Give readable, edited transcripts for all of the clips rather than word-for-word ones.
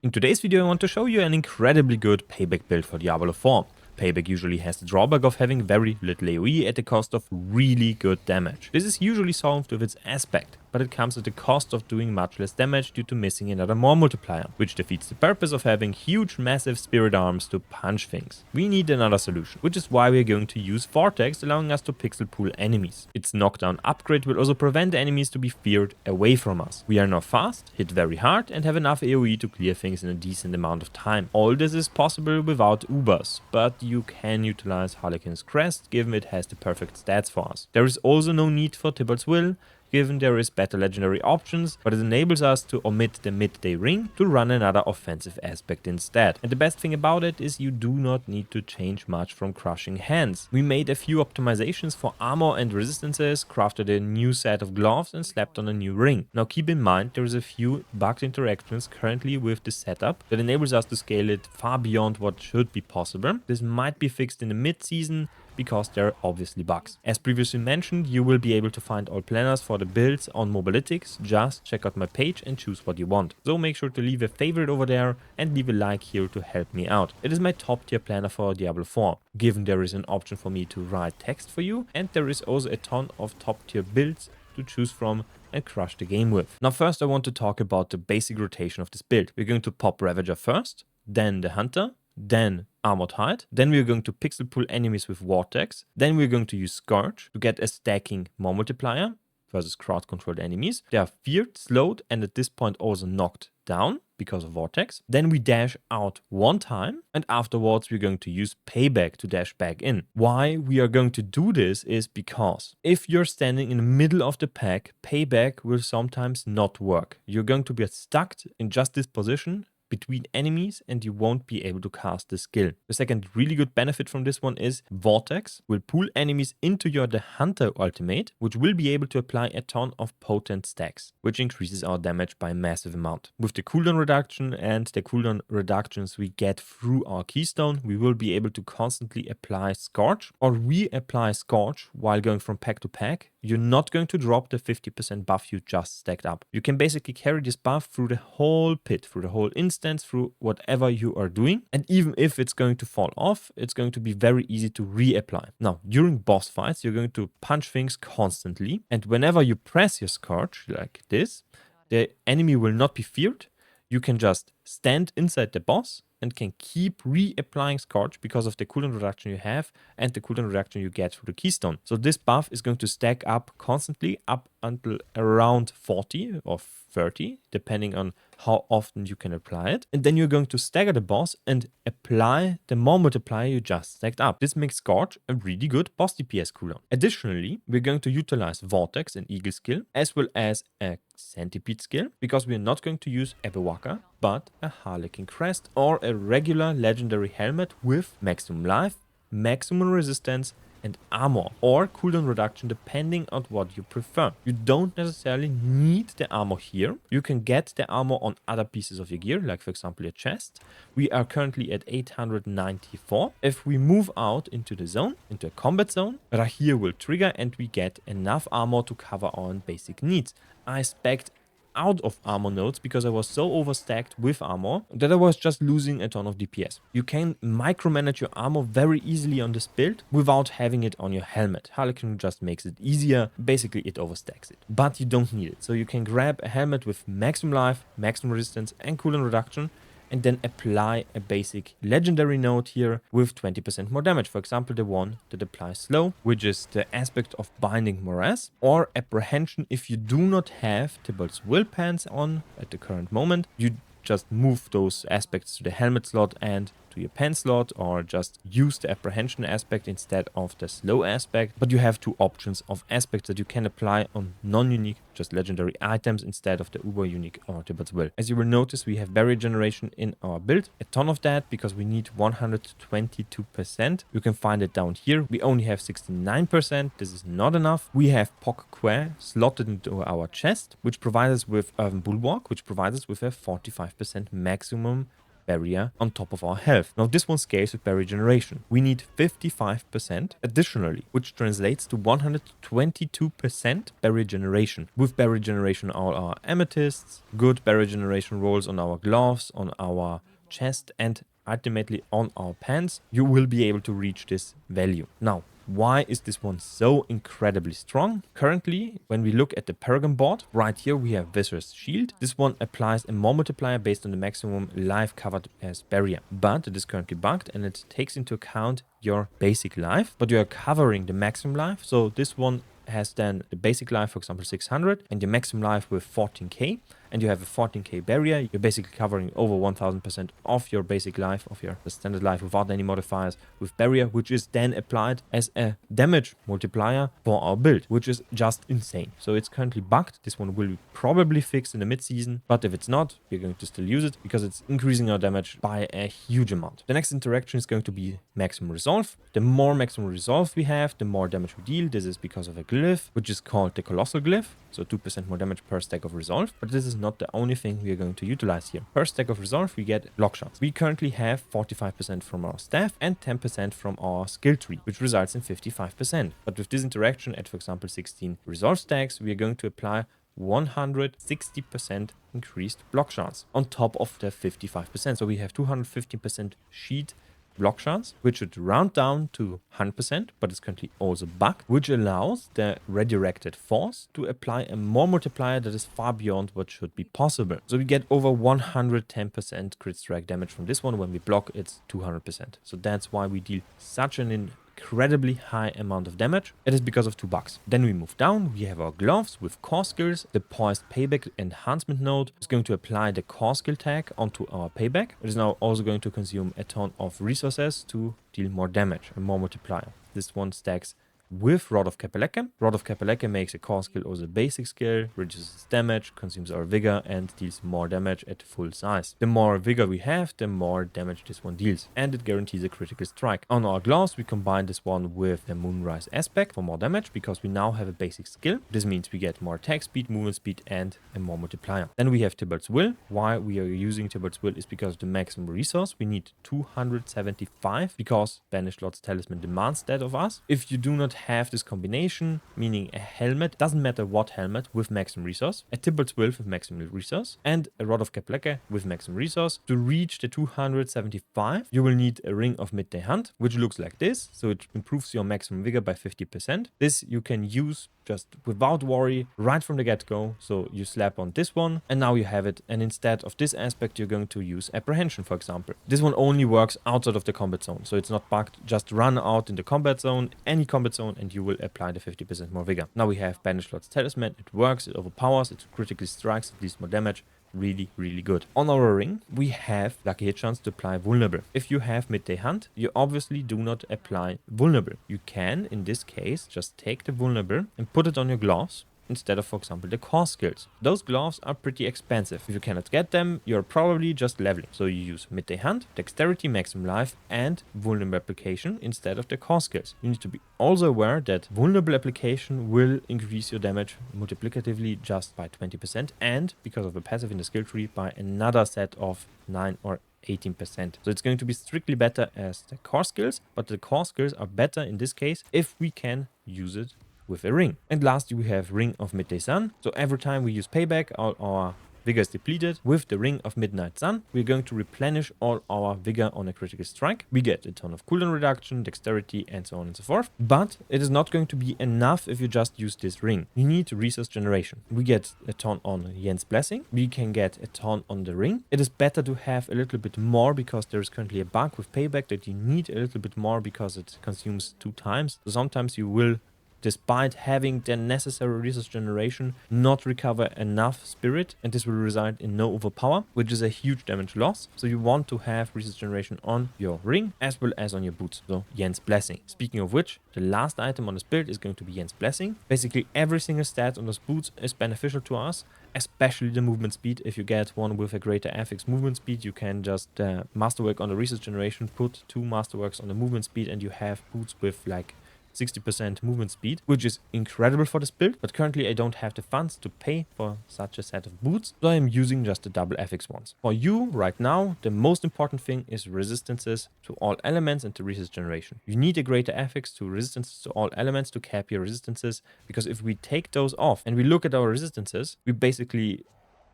In today's video I want to show you an incredibly good Payback build for Diablo 4. Payback usually has the drawback of having very little AoE at the cost of really good damage. This is usually solved with its aspect, but it comes at the cost of doing much less damage due to missing another more multiplier, which defeats the purpose of having huge massive spirit arms to punch things. We need another solution, which is why we're going to use Vortex, allowing us to pixel pool enemies. Its knockdown upgrade will also prevent enemies to be feared away from us. We are now fast, hit very hard, and have enough AoE to clear things in a decent amount of time. All this is possible without Ubers, but you can utilize Harlequin's Crest, given it has the perfect stats for us. There is also no need for Tybalt's Will, given there is better legendary options, but it enables us to omit the midday ring to run another offensive aspect instead. And the best thing about it is you do not need to change much from Crushing Hands. We made a few optimizations for armor and resistances, crafted a new set of gloves and slapped on a new ring. Now keep in mind there is a few bugged interactions currently with the setup that enables us to scale it far beyond what should be possible. This might be fixed in the mid-season, because there are obviously bugs. As previously mentioned, you will be able to find all planners for the builds on mobalytics. Just check out my page and choose what you want. So make sure to leave a favorite over there and leave a like here to help me out. It is my top tier planner for Diablo 4, given there is an option for me to write text for you, and there is also a ton of top tier builds to choose from and crush the game with. Now first I want to talk about the basic rotation of this build. We're going to pop Ravager first, then the Hunter, then Armored Hide, then we're going to pixel pull enemies with Vortex, then we're going to use Scourge to get a stacking more multiplier versus crowd controlled enemies. They are feared, slowed, and at this point also knocked down because of Vortex. Then we dash out one time, and afterwards we're going to use Payback to dash back in. Why we are going to do this is because if you're standing in the middle of the pack, Payback will sometimes not work. You're going to be stuck in just this position between enemies and you won't be able to cast the skill. The second really good benefit from this one is Vortex will pull enemies into your The Hunter ultimate, which will be able to apply a ton of potent stacks, which increases our damage by a massive amount. With the cooldown reduction and the cooldown reductions we get through our keystone, we will be able to constantly apply Scorch or reapply Scorch while going from pack to pack. You're not going to drop the 50% buff you just stacked up. You can basically carry this buff through the whole pit, through the whole instance, through whatever you are doing. And even if it's going to fall off, it's going to be very easy to reapply. Now, during boss fights, you're going to punch things constantly. And whenever you press your Scourge like this, the enemy will not be feared. You can just stand inside the boss and can keep reapplying Scourge because of the cooldown reduction you have and the cooldown reduction you get through the keystone. So this buff is going to stack up constantly up until around 40 or 30, depending on how often you can apply it. And then you're going to stagger the boss and apply the more multiplier you just stacked up. This makes Scourge a really good boss DPS cooldown. Additionally, we're going to utilize Vortex and Eagle skill, as well as a Centipede skill, because we're not going to use Ebewaka, but a Harlequin Crest or a regular legendary helmet with maximum life, maximum resistance, and armor or cooldown reduction depending on what you prefer. You don't necessarily need the armor here. You can get the armor on other pieces of your gear, like for example your chest. We are currently at 894. If we move out into the zone, into a combat zone, Rahir will trigger and we get enough armor to cover our basic needs. I spec'd out of armor nodes because I was so overstacked with armor that I was just losing a ton of DPS. You can micromanage your armor very easily on this build without having it on your helmet. Harlequin just makes it easier. Basically, it overstacks it. But you don't need it. So you can grab a helmet with maximum life, maximum resistance, and cooldown reduction, and then apply a basic legendary node here with 20% more damage. For example, the one that applies slow, which is the aspect of Binding Morass, or Apprehension if you do not have Tybalt's Will pants on at the current moment. You just move those aspects to the helmet slot and to your pen slot, or just use the Apprehension aspect instead of the slow aspect. But you have two options of aspects that you can apply on non-unique, just legendary items instead of the uber unique or Tybalt's Will. As you will notice, we have barrier generation in our build, a ton of that because we need 122%. You can find it down here. We only have 69%. This is not enough. We have Poc Quer slotted into our chest, which provides us with Bulwark, which provides us with a 45% maximum barrier on top of our health. Now this one scales with barrier generation. We need 55% additionally, which translates to 122% barrier generation. With barrier generation, all our amethysts, good barrier generation rolls on our gloves, on our chest, and ultimately on our pants, you will be able to reach this value. Now, why is this one so incredibly strong? Currently, when we look at the Paragon board, right here we have Viscer's Shield. This one applies a more multiplier based on the maximum life covered as barrier, but it is currently bugged and it takes into account your basic life, but you are covering the maximum life. So this one has then the basic life, for example, 600, and your maximum life with 14k, and you have a 14k barrier. You're basically covering over 1000% of your basic life, of your standard life without any modifiers with barrier, which is then applied as a damage multiplier for our build, which is just insane. So it's currently bugged. This one will be probably fixed in the mid-season, but if it's not, we're going to still use it because it's increasing our damage by a huge amount. The next interaction is going to be maximum resolve. The more maximum resolve we have, the more damage we deal. This is because of a glyph, which is called the Colossal Glyph. So 2% more damage per stack of resolve. But this is not the only thing we are going to utilize here. Per stack of resolve, we get block shots. We currently have 45% from our staff and 10% from our skill tree, which results in 55%. But with this interaction at, for example, 16 resolve stacks, we are going to apply 160% increased block shots on top of the 55%. So we have 215% sheet block shots, which should round down to 100%, but it's currently also bugged, which allows the redirected force to apply a more multiplier that is far beyond what should be possible. So we get over 110% crit strike damage from this one. When we block, it's 200%. So that's why we deal such an incredibly high amount of damage. It is because of two bugs. Then we move down, we have our gloves with core skills. The poised payback enhancement node is going to apply the core skill tag onto our payback. It is now also going to consume a ton of resources to deal more damage and more multiplier. This one stacks with Rod of Kapeleke. Rod of Kapeleke makes a core skill also a basic skill, reduces damage, consumes our vigor, and deals more damage at full size. The more vigor we have, the more damage this one deals, and it guarantees a critical strike. On our gloves, we combine this one with the Moonrise aspect for more damage, because we now have a basic skill. This means we get more attack speed, movement speed, and a more multiplier. Then we have Tybalt's Will. Why we are using Tybalt's Will is because of the maximum resource. We need 275 because Banished Lord's Talisman demands that of us. If you do not have this combination, meaning a helmet, doesn't matter what helmet, with maximum resource, a Tybalt's Will with maximum resource, and a Rod of Kapeleke with maximum resource, to reach the 275, you will need a Ring of Midday Hunt, which looks like this. So it improves your maximum vigor by 50%. This you can use just without worry right from the get-go. So you slap on this one and now you have it, and instead of this aspect you're going to use Apprehension, for example. This one only works outside of the combat zone, so it's not bugged. Just run out in the combat zone, any combat zone, and you will apply the 50% more vigor. Now we have Banished Lord's Talisman. It works, it overpowers, it critically strikes, it deals more damage. Really, really good. On our ring, we have lucky hit chance to apply vulnerable. If you have midday hunt, you obviously do not apply vulnerable. You can, in this case, just take the vulnerable and put it on your gloves instead of, for example, the core skills. Those gloves are pretty expensive. If you cannot get them, you're probably just leveling. So you use midday hunt, dexterity, maximum life, and vulnerable application instead of the core skills. You need to be also aware that vulnerable application will increase your damage multiplicatively just by 20%, and because of a passive in the skill tree, by another set of 9 or 18%. So it's going to be strictly better as the core skills, but the core skills are better in this case if we can use it with a ring. And lastly, we have Ring of Midday Sun. So every time we use payback, all our vigor is depleted. With the Ring of Midnight Sun, we're going to replenish all our vigor on a critical strike. We get a ton of cooldown reduction, dexterity, and so on and so forth. But it is not going to be enough if you just use this ring. You need resource generation. We get a ton on Yen's Blessing. We can get a ton on the ring. It is better to have a little bit more because there is currently a bug with payback that you need a little bit more because it consumes 2 times. So sometimes you will, despite having the necessary resource generation, not recover enough spirit, and this will result in no overpower, which is a huge damage loss. So you want to have resource generation on your ring as well as on your boots. So Yen's Blessing. Speaking of which, the last item on this build is going to be Yen's Blessing. Basically every single stat on those boots is beneficial to us, especially the movement speed. If you get one with a greater affix movement speed, you can just Masterwork on the resource generation, put 2 Masterworks on the movement speed, and you have boots with like 60% movement speed, which is incredible for this build, but currently I don't have the funds to pay for such a set of boots, so I am using just the double FX ones. For you, right now, the most important thing is resistances to all elements and the resist generation. You need a greater FX to resistances to all elements to cap your resistances, because if we take those off and we look at our resistances, we basically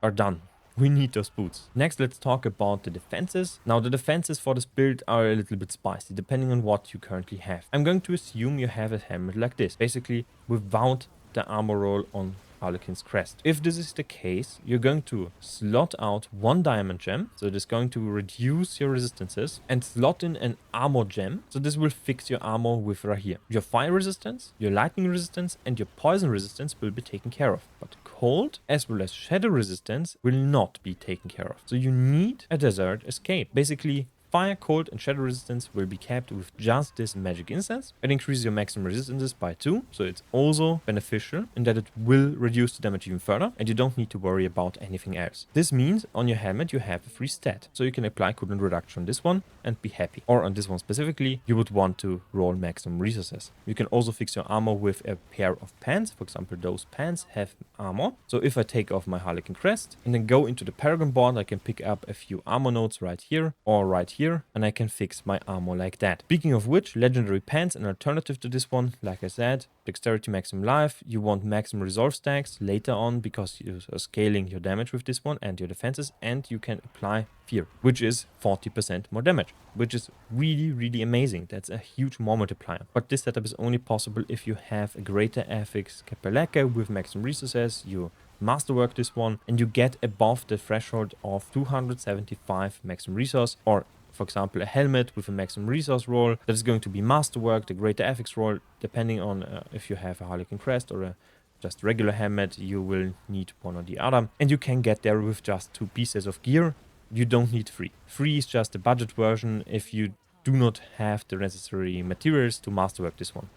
are done. We need those boots. Next, let's talk about the defenses. Now, the defenses for this build are a little bit spicy, depending on what you currently have. I'm going to assume you have a helmet like this, basically without the armor roll on Harlequin's crest. If this is the case, you're going to slot out one diamond gem, so it is going to reduce your resistances, and slot in an armor gem, so this will fix your armor with right here. Your fire resistance, your lightning resistance, and your poison resistance will be taken care of, but cold as well as shadow resistance will not be taken care of. So you need a desert escape. Basically, fire, cold, and shadow resistance will be capped with just this magic incense. It increases your maximum resistances by 2, so it's also beneficial in that it will reduce the damage even further, and you don't need to worry about anything else. This means on your helmet you have a free stat, so you can apply cooldown reduction on this one and be happy. Or on this one specifically, you would want to roll maximum resources. You can also fix your armor with a pair of pants. For example, those pants have armor. So if I take off my Harlequin crest and then go into the Paragon board, I can pick up a few armor nodes right here or right here, and I can fix my armor like that. Speaking of which, legendary pants, an alternative to this one, like I said, dexterity maximum life, you want maximum resolve stacks later on because you are scaling your damage with this one and your defenses, and you can apply fear, which is 40% more damage, which is really amazing. That's a huge more multiplier. But this setup is only possible if you have a greater FX Kapaleka with maximum resources, you Masterwork this one, and you get above the threshold of 275 maximum resource, or for example, a helmet with a maximum resource roll that is going to be Masterwork, the greater FX roll, depending on if you have a Harlequin crest or a just regular helmet, you will need one or the other. And you can get there with just 2 pieces of gear. You don't need 3. 3 is just the budget version if you do not have the necessary materials to Masterwork this one.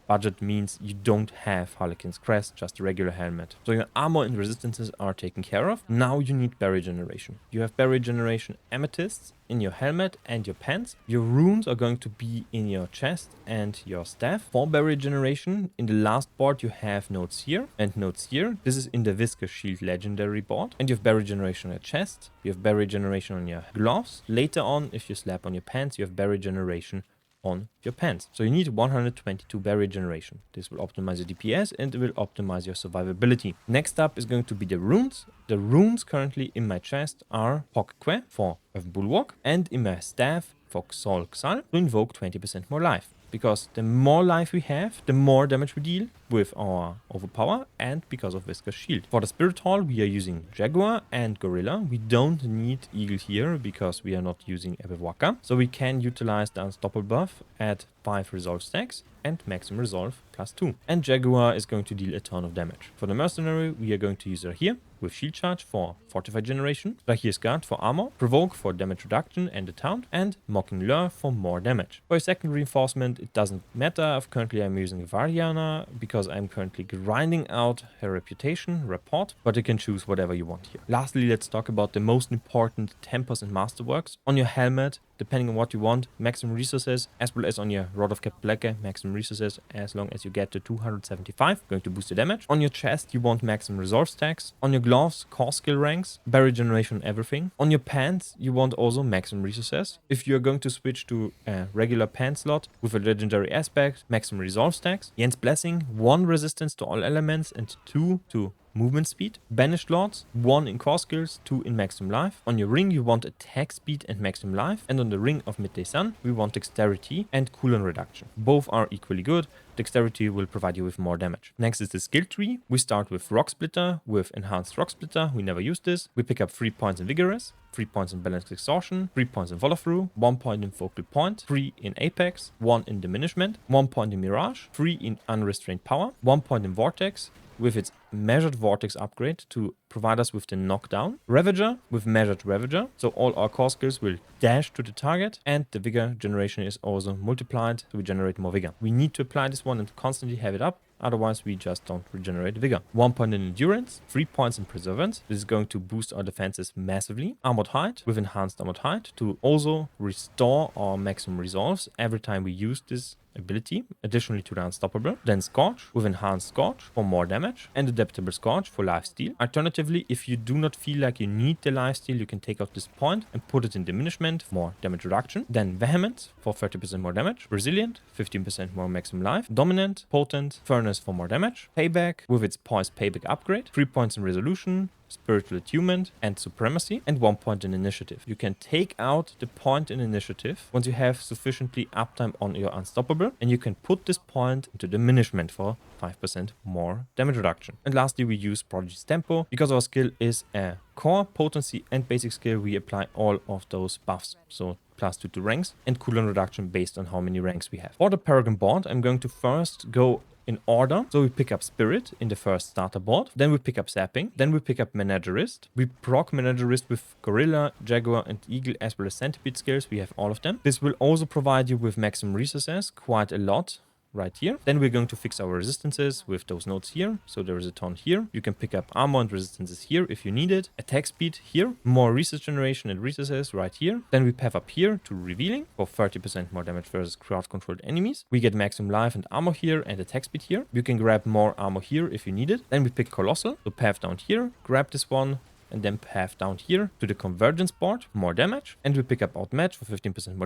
Budget means you don't have Harlequin's crest, just a regular helmet. So your armor and resistances are taken care of. Now you need barrier generation. You have barrier generation amethysts in your helmet and your pants. Your runes are going to be in your chest and your staff. For barrier generation, in the last board you have nodes here and nodes here. This is in the Viscous Shield legendary board. And you have barrier generation on your chest. You have barrier generation on your gloves. Later on, if you slap on your pants, you have barrier generation on your pants. So you need 122 barrier generation. This will optimize your DPS and it will optimize your survivability. Next up is going to be the runes. The runes currently in my chest are Pokque for a bulwark and in my staff for Xol Xal to invoke 20% more life. Because the more life we have, the more damage we deal with our overpower and because of Viscous Shield. For the Spirit Hall, we are using Jaguar and Gorilla. We don't need Eagle here because we are not using Ebewaka. So we can utilize the Unstoppable buff at 5 resolve stacks and maximum resolve +2. And Jaguar is going to deal a ton of damage. For the Mercenary, we are going to use her here with Shield Charge for Fortified Generation, Lahir's Guard for Armor, Provoke for damage reduction and a taunt, and Mocking Lure for more damage. For a second reinforcement, it doesn't matter. Currently I'm using Variana because I'm currently grinding out her reputation, Report, but you can choose whatever you want here. Lastly, let's talk about the most important tempers and masterworks. On your helmet, depending on what you want, maximum resources, as well as on your Rod of Kapaleka, maximum resources, as long as you get to 275, going to boost the damage. On your chest, you want maximum resolve stacks. On your gloves, core skill ranks, barrier generation, everything. On your pants, you want also maximum resources. If you're going to switch to a regular pant slot with a legendary aspect, maximum resolve stacks. Yen's Blessing, 1 resistance to all elements and 2 to movement speed. Banished Lords, 1 in core skills, 2 in maximum life. On your ring, you want attack speed and maximum life. And on the ring of Midday Sun, we want dexterity and cooldown reduction. Both are equally good. Dexterity will provide you with more damage. Next is the skill tree. We start with Rock Splitter, with Enhanced Rock Splitter. We never use this. We pick up 3 points in Vigorous, 3 points in Balanced Exhaustion, 3 points in Follow Through, 1 point in Focal Point, 3 in Apex, 1 in Diminishment, 1 point in Mirage, 3 in Unrestrained Power, 1 point in Vortex, with its Measured Vortex upgrade to provide us with the knockdown. Ravager with measured Ravager, so all our core skills will dash to the target, and the Vigor generation is also multiplied, so we generate more Vigor. We need to apply this one and constantly have it up, otherwise we just don't regenerate Vigor. 1 point in Endurance, 3 points in Preservance. This is going to boost our defenses massively. Armored Height with enhanced Armored Height to also restore our maximum resolves every time we use this ability, additionally to the Unstoppable. Then Scorch with enhanced Scorch for more damage, and Adaptable Scorch for lifesteal. Alternatively, if you do not feel like you need the lifesteal, you can take out this point and put it in Diminishment for more damage reduction. Then Vehement for 30% more damage, Resilient 15% more maximum life, Dominant, Potent, Furnace for more damage, Payback with its Poised Payback upgrade, 3 points in Resolution, Spiritual Attunement, and Supremacy, and 1 point in Initiative. You can take out the point in Initiative once you have sufficiently uptime on your Unstoppable, and you can put this point into Diminishment for 5% more damage reduction. And lastly, we use Prodigy's Tempo. Because our skill is a core, potency, and basic skill, we apply all of those buffs. So +2 to ranks, and cooldown reduction based on how many ranks we have. For the Paragon board, I'm going to first go in order. So we pick up Spirit in the first starter board, then we pick up Zapping, then we pick up Menagerist. We proc Menagerist with Gorilla, Jaguar, and Eagle, as well as Centipede skills. We have all of them. This will also provide you with maximum resources, quite a lot. Right here. Then we're going to fix our resistances with those nodes here. So there is a ton here. You can pick up armor and resistances here if you need it. Attack speed here. More resource generation and resources right here. Then we path up here to Revealing for 30% more damage versus crowd-controlled enemies. We get maximum life and armor here and attack speed here. You can grab more armor here if you need it. Then we pick Colossal. So path down here. Grab this one. And then path down here to the Convergence board, more damage. And we pick up Outmatch for 15%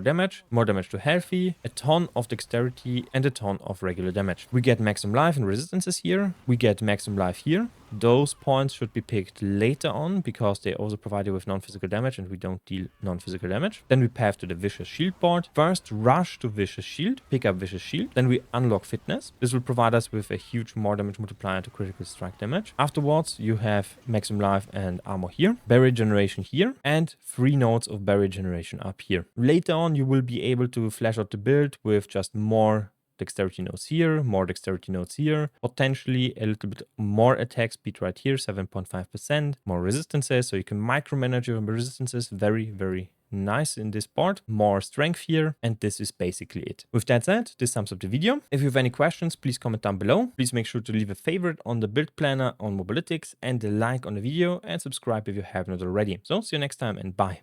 more damage to Healthy, a ton of Dexterity, and a ton of regular damage. We get maximum life and resistances here. We get maximum life here. Those points should be picked later on because they also provide you with non-physical damage and we don't deal non-physical damage. Then we path to the Vicious Shield board. First, rush to Vicious Shield, pick up Vicious Shield. Then we unlock Fitness. This will provide us with a huge more damage multiplier to critical strike damage. Afterwards, you have maximum life and armor here, Barrier Generation here, and 3 nodes of Barrier Generation up here. Later on, you will be able to flesh out the build with just more Dexterity nodes here, more Dexterity nodes here, potentially a little bit more attack speed right here, 7.5%, more resistances, so you can micromanage your resistances very, very nice in this part, more strength here, and this is basically it. With that said, this sums up the video. If you have any questions, please comment down below. Please make sure to leave a favorite on the build planner on mobalytics and a like on the video, and subscribe if you have not already. So see you next time, and bye.